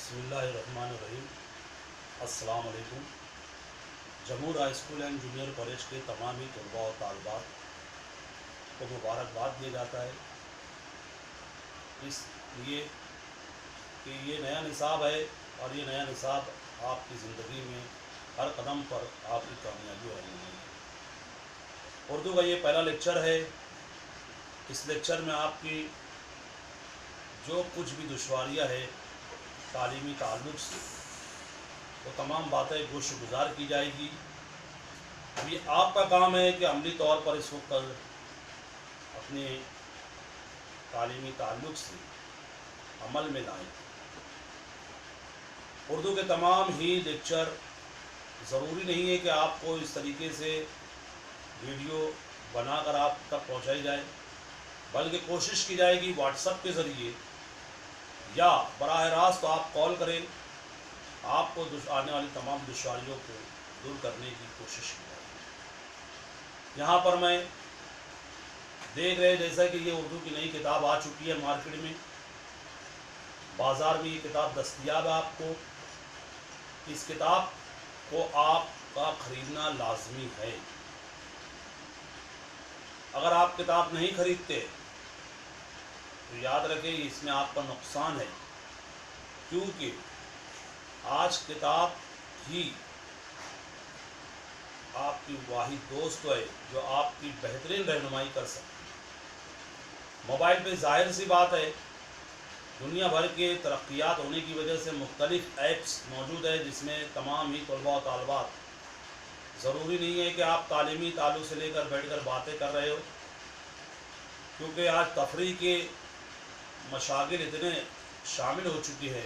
बिस्मिल्लाहिर्रहमानिर्रहीम। अस्सलाम वालेकुम। Jamoor high school and junior college के तमाम ही तलबा और तालिबात को मुबारकबाद दिया जाता है इसलिए कि ये नया निसाब है और ये नया निसाब आपकी ज़िंदगी में हर कदम पर आपकी कामयाबी और रहनुमाई है। उर्दू का ये पहला लेक्चर है। इस लेक्चर में आपकी जो कुछ भी दुश्वारियाँ है तालीमी ताल्लुक़ से तो तमाम बातें गुज़ार की जाएगी। अब ये आपका काम है कि अमली तौर पर इसको कर अपने तालीमी ताल्लुक़ से अमल में लाएं। उर्दू के तमाम ही लेक्चर ज़रूरी नहीं है कि आपको इस तरीके से वीडियो बनाकर आप तक पहुँचाई जाए, बल्कि कोशिश की जाएगी व्हाट्सएप के ज़रिए या बराह रास्त तो आप कॉल करें, आपको आने वाली तमाम दुश्वारियों को दूर करने की कोशिश की जाएगी। यहाँ पर मैं देख रहे जैसा कि ये उर्दू की नई किताब आ चुकी है मार्केट में, बाज़ार में ये किताब दस्तयाब है आपको। इस किताब को आपका ख़रीदना लाजमी है। अगर आप किताब नहीं खरीदते तो याद रखें इसमें आपका नुकसान है, क्योंकि आज किताब ही आपकी वाहिद दोस्त है जो आपकी बेहतरीन रहनुमाई कर सकती है। मोबाइल पे ज़ाहिर सी बात है दुनिया भर के तरक्यात होने की वजह से मुख्तलिफ़ ऐप्स मौजूद है जिसमें तमाम ही तलबा और तालिबात, ज़रूरी नहीं है कि आप तालीमी ताल्लुक़ से लेकर बैठकर बातें कर रहे हो, क्योंकि आज तफरीह के मशागिल इतने शामिल हो चुकी है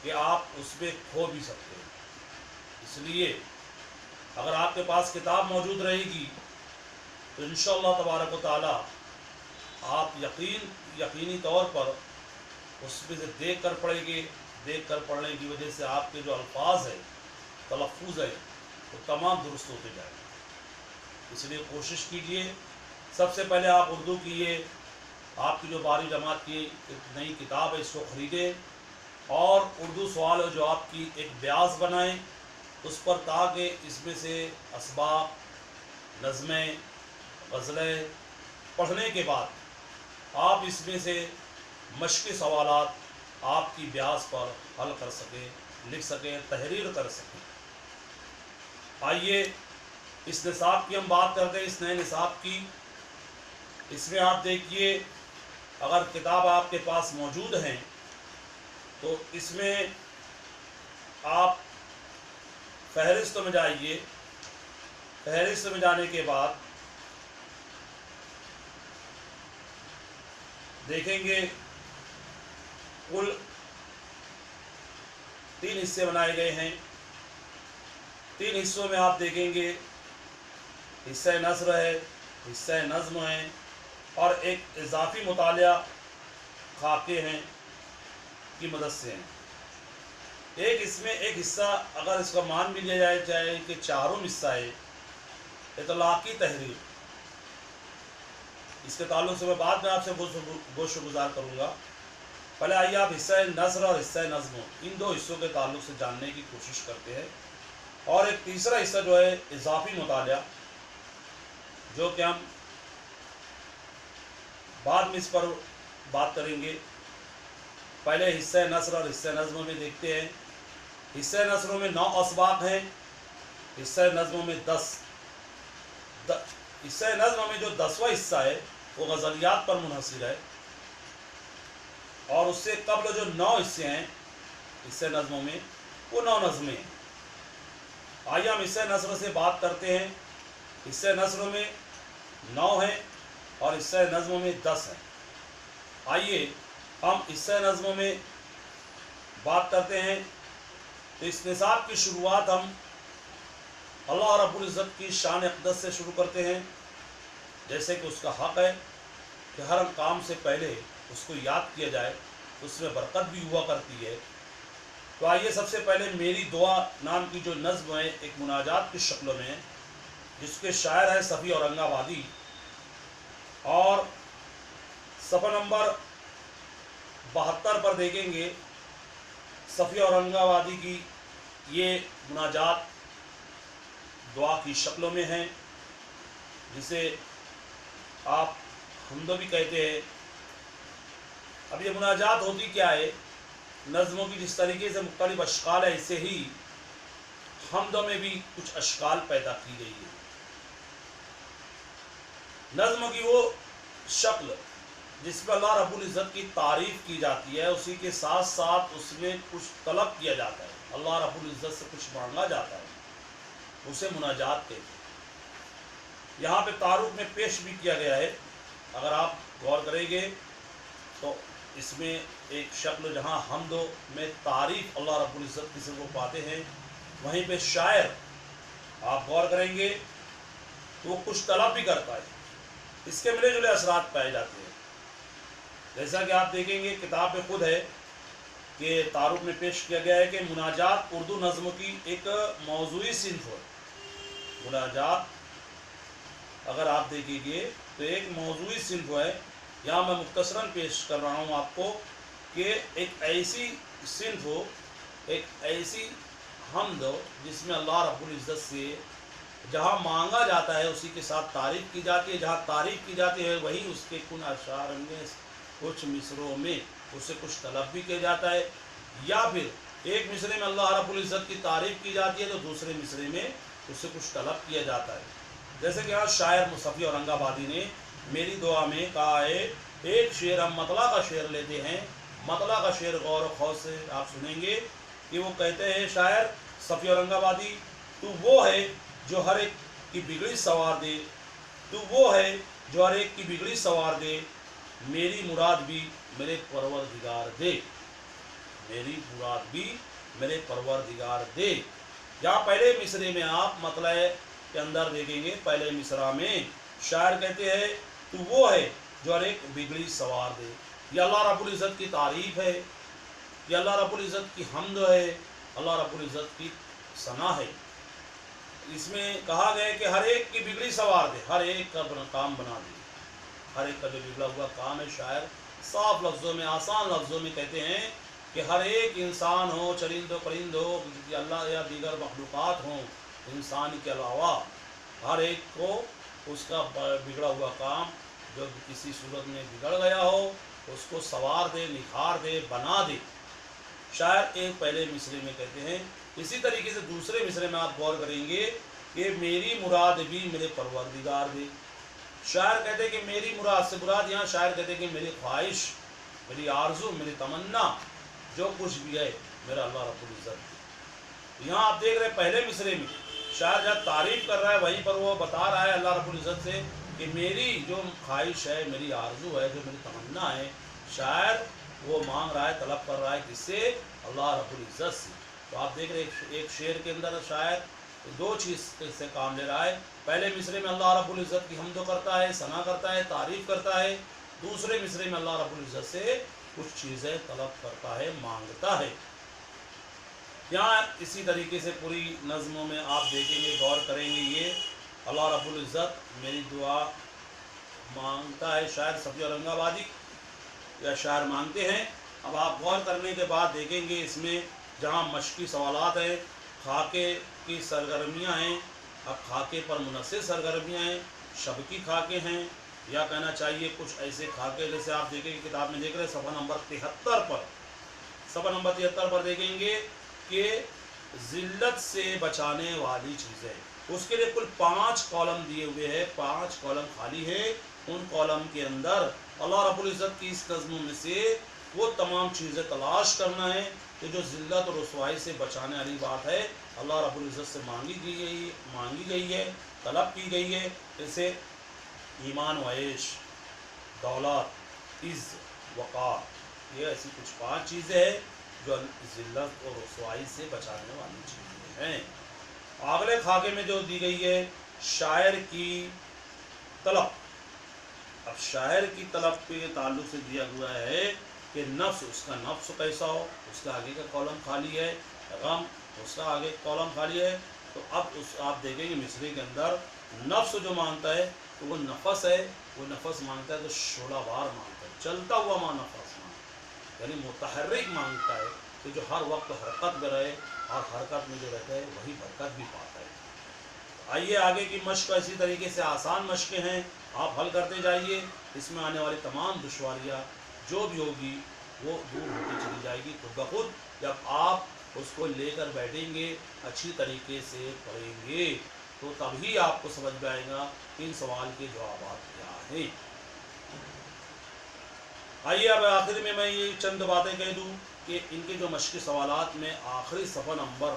कि आप उसमें खो भी सकते हैं। इसलिए अगर आपके पास किताब मौजूद रहेगी तो इंशाअल्लाह तबारक व तआला आप यकीनी तौर पर उसमें से देख कर पढ़ेंगे। देख कर पढ़ने की वजह से आपके जो अल्फाज है, तलफ़्फ़ुज़ है, वो तमाम दुरुस्त होते जाएंगे। इसलिए कोशिश कीजिए सबसे पहले आप उर्दू की ये आपकी जो 12वीं जमात की नई किताब है इसको ख़रीदें और उर्दू सवाल और जवाब की एक ब्यास बनाएं उस पर, ताकि इसमें से असबाब, नज़में, गज़लें पढ़ने के बाद आप इसमें से मश्क़ी सवालात आपकी ब्यास पर हल कर सकें, लिख सकें, तहरीर कर सकें। आइए इस निसाब की हम बात करते हैं, इस नए निसाब की। इसमें आप देखिए अगर किताब आपके पास मौजूद हैं तो इसमें आप फहरिस्त में जाइए। फहरिस्त में जाने के बाद देखेंगे कुल 3 हिस्से बनाए गए हैं। 3 हिस्सों में आप देखेंगे हिस्सा नस्र है, हिस्सा नज़्म है और एक इजाफ़ी मुतालिया खाके हैं की मदद से हैं। इसमें एक हिस्सा अगर इसका मान भी लिया जाए चाहे कि चारों हिस्सा है इतलाक़ी तहरीर, इसके ताल्लुक़ से मैं बाद में आपसे गुज़ार करूँगा। पहले आइए आप हिस्सा नस्र और हिस्सा नज़्म इन 2 हिस्सों के ताल्लुक़ से जानने की कोशिश करते हैं। और एक तीसरा हिस्सा जो है इजाफ़ी मुतालिया, जो कि हम बाद में इस पर बात करेंगे। पहले हिस्सा नस्र और हिस्सा नज़्म में देखते हैं। हिस्सा नस्र में 9 असबाक हैं, हिस्सा नज़्म में 10। हिस्सा नज़्म में जो 10वां हिस्सा है वो गज़लियात पर मुनहसिर है और उससे कबल जो 9 हिस्से हैं हिस्सा नज़्म में वो 9 नज़में हैं। आइए हम हिस्सा नस्र से बात करते हैं। हिस्सा नस्र में 9 हैं और हिस्सा नज़्म में 10 हैं। आइए हम हिस्सा नज़्म में बात करते हैं। तो इस निसाब की शुरुआत हम अल्लाह रब्बुल इज़्ज़त की शान अक़दस से शुरू करते हैं, जैसे कि उसका हक़ है कि हर काम से पहले उसको याद किया जाए, उसमें बरकत भी हुआ करती है। तो आइए सबसे पहले मेरी दुआ नाम की जो नज़्म है एक मुनाजात की शक्ल में है, जिसके शायर है सफ़ी औरंगाबादी और सफ़ा नंबर 72 पर देखेंगे सफ़ी औरंगाबादी की ये मुनाजात दुआ की शक्लों में है, जिसे आप हमदो भी कहते हैं। अब ये मुनाजात होती क्या है? नज़्मों की जिस तरीके से मुख्तलिफ अशकाल है, ऐसे ही हमदों में भी कुछ अशकाल पैदा की गई है। नज़्म की वो शक्ल जिसमें अल्लाह रब्बुल इज़्ज़त की तारीफ़ की जाती है, उसी के साथ साथ उसमें कुछ तलब किया जाता है, अल्लाह रब्बुल इज़्ज़त से कुछ मांगा जाता है, उसे मुनाजात कहते हैं। यहाँ पे तारुफ में पेश भी किया गया है। अगर आप गौर करेंगे तो इसमें एक शक्ल जहाँ हमदो में तारीफ़ अल्लाह रब्बुल इज़्ज़त की सिर्फ वो पाते हैं, वहीं पे शायर आप गौर करेंगे तो वो कुछ तलब भी करता है। इसके मिले जुले असरात पाए जाते हैं। जैसा कि आप देखेंगे किताब में खुद है कि तारुफ में पेश किया गया है कि मुनाजात उर्दू नज़्म की एक मौजूई सिन्फ है। मुनाजात अगर आप देखेंगे तो एक मौजूई सिन्फ है। यहाँ मैं मुख्तसरन पेश कर रहा हूँ आपको कि एक ऐसी सिन्फ हो, एक ऐसी हमद हो जिसमें अल्लाह रब्बुल इज़्ज़त से जहाँ मांगा जाता है उसी के साथ तारीफ़ की जाती है, जहाँ तारीफ़ की जाती है वहीं उसके कुछ अशार में, कुछ मिसरों में उससे कुछ तलब भी किया जाता है, या फिर एक मिसरे में अल्लाह रब्बुल इज़्ज़त की तारीफ़ की जाती है तो दूसरे मिसरे में उससे कुछ तलब किया जाता है। जैसे कि यहाँ शायर मुसफ़ी औरंगाबादी ने मेरी दुआ में कहा है, एक शेर हम मतला का शेर लेते हैं। मतला का शेर गौर व खौफ से आप सुनेंगे कि वो कहते हैं शायर सफ़ी औरंगाबादी, तू वो है जो हर एक की बिगड़ी सवार दे, तू वो है जो हर एक की बिगड़ी सवार दे, मेरी मुराद भी मेरे परवरदिगार दे, मेरी मुराद भी मेरे परवरदिगार दे। जहाँ पहले मिसरे में आप मतला के अंदर देखेंगे, पहले मिसरा में शायर कहते हैं तू वो है जो हर एक बिगड़ी सवार दे। ये अल्लाह रब्बुल इज़्ज़त की तारीफ़ है, ये अल्लाह रब्बुल इज़्ज़त की हम्द है, अल्लाह रब्बुल इज़्ज़त की सना है। इसमें कहा गया कि हर एक की बिगड़ी सवार दे, हर एक का काम बना दे, हर एक का जो बिगड़ा हुआ काम है। शायर साफ लफ्ज़ों में, आसान लफ्ज़ों में कहते हैं कि हर एक इंसान हो, चरिंद परिंद हो, अल्लाह या दीगर मखलूक़ात हों, इंसान के अलावा हर एक को उसका बिगड़ा हुआ काम जो किसी सूरत में बिगड़ गया हो उसको सवार दे, निखार दे, बना दे। शायर एक पहले मिसरे में कहते हैं। इसी तरीके से दूसरे मिसरे में आप गौर करेंगे कि मेरी मुराद भी मेरे परवरदिगार दे। शायर कहते हैं कि मेरी मुराद से मुराद, यहाँ शायर कहते हैं कि मेरी ख्वाहिश, मेरी आरजू, मेरी तमन्ना, जो कुछ भी है मेरा अल्लाह रब्बुल इज़्ज़त। यहाँ आप देख रहे हैं पहले मिसरे में शायर जब तारीफ़ कर रहा है वहीं पर वो बता रहा है अल्लाह रब्बुल इज़्ज़त से कि मेरी जो ख्वाहिश है, मेरी आरजू है, जो मेरी तमन्ना है, शायर वो मांग रहा है, तलब कर रहा है किससे? अल्लाह रब्बुल इज़्ज़त से। तो आप देख रहे हैं एक शेर के अंदर शायर दो चीज़ से काम ले रहा है। पहले मिसरे में अल्लाह रब्बुल इज़्ज़त की हम्द करता है, सना करता है, तारीफ़ करता है। दूसरे मिसरे में अल्लाह रब्बुल इज़्ज़त से कुछ चीज़ें तलब करता है, मांगता है। यहाँ इसी तरीके से पूरी नज़्मों में आप देखेंगे, गौर करेंगे, ये अल्लाह रब्बुल इज़्ज़त मेरी दुआ मांगता है। शायर सफ़ी औरंगाबादी या शायर मांगते हैं। अब आप गौर करने के बाद देखेंगे इसमें जहाँ मशक़ी सवालात हैं, खाके की सरगर्मियाँ हैं, अब खाके पर मुनस्सिर सरगर्मियाँ हैं, शबकी खाके हैं, या कहना चाहिए कुछ ऐसे खाके जैसे आप देखेंगे किताब में देख रहे हैं सफ़ा नंबर 73 पर देखेंगे कि ज़िल्लत से बचाने वाली चीज़ें, उसके लिए कुल 5 कॉलम दिए हुए हैं, 5 कॉलम खाली है। उन कॉलम के अंदर अल्लाह रब्बुल इज़्ज़त की इस नज़्म में से वो तमाम चीज़ें तलाश करना है कि जो ज़िल्लत और रुसवाई से बचाने वाली बात है, अल्लाह रब्बुल इज़्ज़त से मांगी गई है, तलब की गई है। जैसे ईमान व ऐश, दौलत, इज़्ज़, वक़ार, ये ऐसी कुछ 5 चीज़ें हैं जो ज़िल्लत और रुसवाई से बचाने वाली चीज़ें हैं। अगले खाके में जो दी गई है शायर की तलब। अब शायर की तलब के ताल्लुक़ से दिया हुआ है कि नफ्स, उसका नफ्स कैसा हो, उसका आगे का कॉलम खाली है, गम, उसका आगे कॉलम खाली है। तो अब उस आप देखेंगे मिसरे के अंदर नफ्स जो मांगता है तो वो नफस है, वो नफस मांगता है तो शोलावार मांगता है, चलता हुआ नफस मांगता है, यानी मुतहर्रिक मांगता है, کہ جو ہر وقت حرکت میں رہے اور حرکت میں جو رہتا ہے وہی برکت بھی پاتا ہے۔ آئیے آگے کی مشق اسی طریقے سے آسان مشقیں ہیں، آپ حل کرتے جائیے، اس میں آنے والی تمام دشواریاں جو بھی ہوگی وہ دور ہوتی چلی جائے گی خود بخود۔ جب آپ اس کو لے کر بیٹھیں گے، اچھی طریقے سے پڑھیں گے، تو تبھی آپ کو سمجھ میں آئے گا ان سوال کے جوابات کیا ہیں۔ آئیے اب آخر میں یہ چند باتیں کہہ دوں کہ ان کے جو مشقی سوالات میں آخری صفحہ نمبر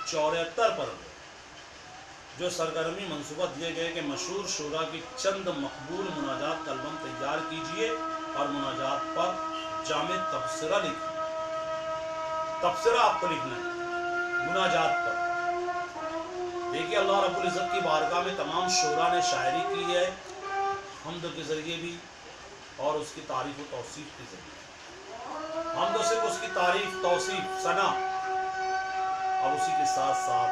74 پر جو سرگرمی منصوبہ دیے گئے کہ مشہور شعراء کی چند مقبول مناجات کا البم تیار کیجیے اور مناجات پر جامع تبصرہ لکھیں۔ تبصرہ آپ کو لکھنا ہے مناجات پر۔ دیکھیے اللہ رب العزت کی بارگاہ میں تمام شعراء نے شاعری کی ہے، حمد کے ذریعے بھی اور اس کی تعریف و توصیف کے ذریعے۔ حمد صرف اس کی تعریف، توصیف، ثنا، اور اسی کے ساتھ ساتھ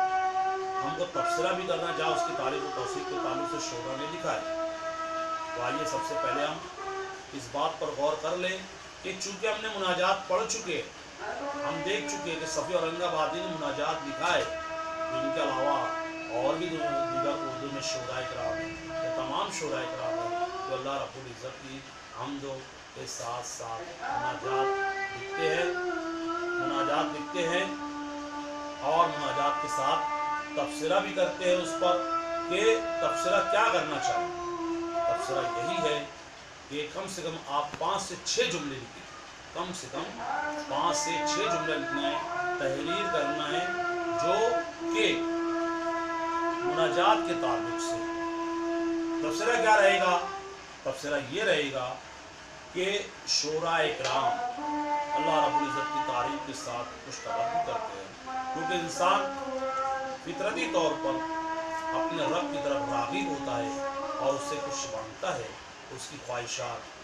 ہم کو تبصرہ بھی کرنا جہاں اس کی تعریف و توصیف کے تعلق سے شعراء نے لکھا ہے۔ تو آئیے سب سے پہلے ہم اس بات پر غور کر لیں کہ چونکہ ہم نے مناجات پڑھ چکے، ہم دیکھ چکے کہ صفی اورنگ آبادی نے مناجات لکھا ہے، ان کے علاوہ اور بھی دیگر اردو میں شعراء کرام ہیں، یہ تمام شعراء کرام ہیں جو اللہ رب العزت کی حمد کے ساتھ ساتھ مناجات لکھتے ہیں اور مناجات کے ساتھ تبصرہ بھی کرتے ہیں اس پر کہ تبصرہ کیا کرنا چاہیے۔ تبصرہ یہی ہے کہ کم سے کم آپ 5 سے 6 جملے لکھیں، کم سے کم 5 سے 6 جملے لکھنا ہے، تحریر کرنا ہے جو کہ مناجات کے تعلق سے۔ تبصرہ کیا رہے گا؟ تبصرہ یہ رہے گا کہ شعراء اکرام اللہ رب العزت کی تعریف کے ساتھ کچھ تبادل کرتے ہیں، کیونکہ انسان فطرتی طور پر اپنے رب کی طرف راغب ہوتا ہے اور اس سے کچھ مانگتا ہے، اس کی خواہشات